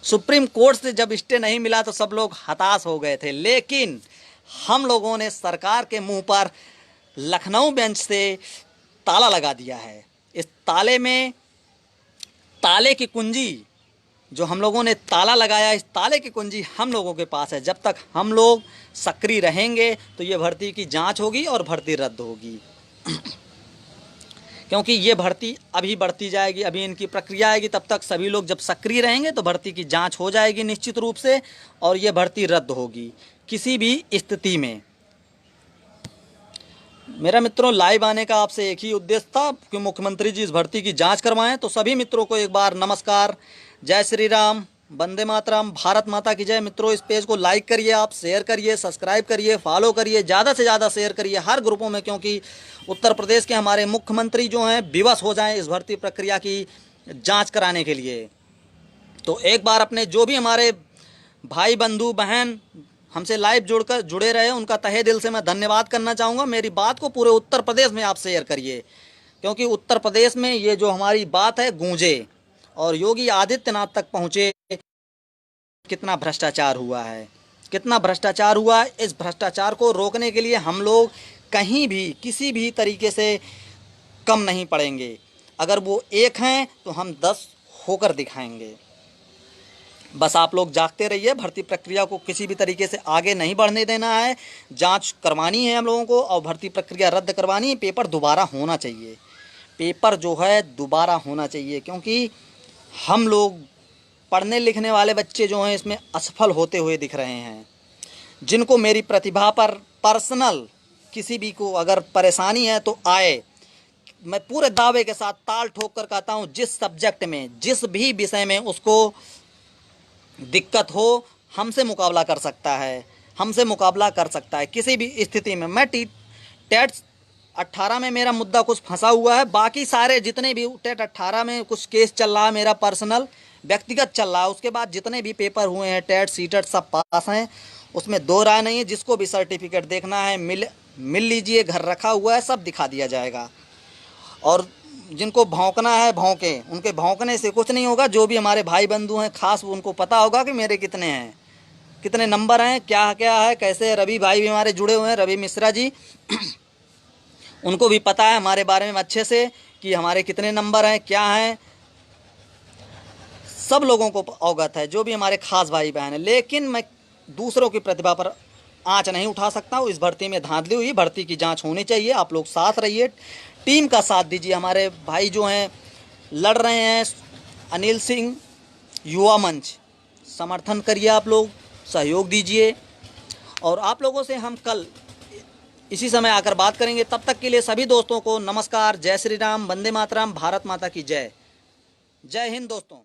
सुप्रीम कोर्ट से जब स्टे नहीं मिला तो सब लोग हताश हो गए थे, लेकिन हम लोगों ने सरकार के मुंह पर लखनऊ बेंच से ताला लगा दिया है। इस ताले में, ताले की कुंजी जो हम लोगों ने ताला लगाया, इस ताले की कुंजी हम लोगों के पास है। जब तक हम लोग सक्रिय रहेंगे तो ये भर्ती की जांच होगी और भर्ती रद्द होगी। क्योंकि ये भर्ती अभी बढ़ती जाएगी, अभी इनकी प्रक्रिया आएगी, तब तक सभी लोग जब सक्रिय रहेंगे तो भर्ती की जांच हो जाएगी निश्चित रूप से, और ये भर्ती रद्द होगी किसी भी स्थिति में। मेरा मित्रों, लाइव आने का आपसे एक ही उद्देश्य था कि मुख्यमंत्री जी इस भर्ती की जांच करवाएं। तो सभी मित्रों को एक बार नमस्कार, जय श्री राम, वंदे मातरम, भारत माता की जय। मित्रों, इस पेज को लाइक करिए, आप शेयर करिए, सब्सक्राइब करिए, फॉलो करिए, ज़्यादा से ज़्यादा शेयर करिए हर ग्रुपों में, क्योंकि उत्तर प्रदेश के हमारे मुख्यमंत्री जो हैं विवश हो जाएं इस भर्ती प्रक्रिया की जांच कराने के लिए। तो एक बार अपने जो भी हमारे भाई बंधु बहन हमसे लाइव जुड़े रहे, उनका तहे दिल से मैं धन्यवाद करना चाहूँगा। मेरी बात को पूरे उत्तर प्रदेश में आप शेयर करिए, क्योंकि उत्तर प्रदेश में ये जो हमारी बात है गूंजे और योगी आदित्यनाथ तक पहुँचे। कितना भ्रष्टाचार हुआ है, कितना भ्रष्टाचार हुआ है। इस भ्रष्टाचार को रोकने के लिए हम लोग कहीं भी किसी भी तरीके से कम नहीं पड़ेंगे। अगर वो 1 हैं तो हम 10 होकर दिखाएंगे। बस आप लोग जागते रहिए, भर्ती प्रक्रिया को किसी भी तरीके से आगे नहीं बढ़ने देना है। जांच करवानी है हम लोगों को और भर्ती प्रक्रिया रद्द करवानी है। पेपर दोबारा होना चाहिए, पेपर जो है दोबारा होना चाहिए, क्योंकि हम लोग पढ़ने लिखने वाले बच्चे जो हैं इसमें असफल होते हुए दिख रहे हैं। जिनको मेरी प्रतिभा पर पर्सनल किसी भी को अगर परेशानी है तो आए, मैं पूरे दावे के साथ ताल ठोक कर कहता हूँ, जिस सब्जेक्ट में, जिस भी विषय में उसको दिक्कत हो, हमसे मुकाबला कर सकता है, हमसे मुकाबला कर सकता है किसी भी स्थिति में। मैं टेट 18 में मेरा मुद्दा कुछ फंसा हुआ है, बाकी सारे जितने भी टेट 18 में कुछ केस चल रहा है, मेरा पर्सनल व्यक्तिगत चल रहा है। उसके बाद जितने भी पेपर हुए हैं, टेट सीटेट सब पास हैं, उसमें दो राय नहीं है। जिसको भी सर्टिफिकेट देखना है मिल लीजिए, घर रखा हुआ है, सब दिखा दिया जाएगा। और जिनको भौंकना है भौंके, उनके भौंकने से कुछ नहीं होगा। जो भी हमारे भाई बंधु हैं खास, उनको पता होगा कि मेरे कितने हैं, कितने नंबर हैं, क्या क्या है, कैसे। रवि भाई भी हमारे जुड़े हुए हैं, रवि मिश्रा जी उनको भी पता है हमारे बारे में अच्छे से कि हमारे कितने नंबर हैं, क्या हैं, सब लोगों को अवगत है, जो भी हमारे खास भाई बहन हैं। लेकिन मैं दूसरों की प्रतिभा पर आंच नहीं उठा सकता हूँ। इस भर्ती में धांधली हुई, भर्ती की जांच होनी चाहिए। आप लोग साथ रहिए, टीम का साथ दीजिए। हमारे भाई जो हैं लड़ रहे हैं, अनिल सिंह युवा मंच, समर्थन करिए, आप लोग सहयोग दीजिए। और आप लोगों से हम कल इसी समय आकर बात करेंगे। तब तक के लिए सभी दोस्तों को नमस्कार, जय श्री राम, वंदे मातरम, भारत माता की जय। जय हिंद दोस्तों।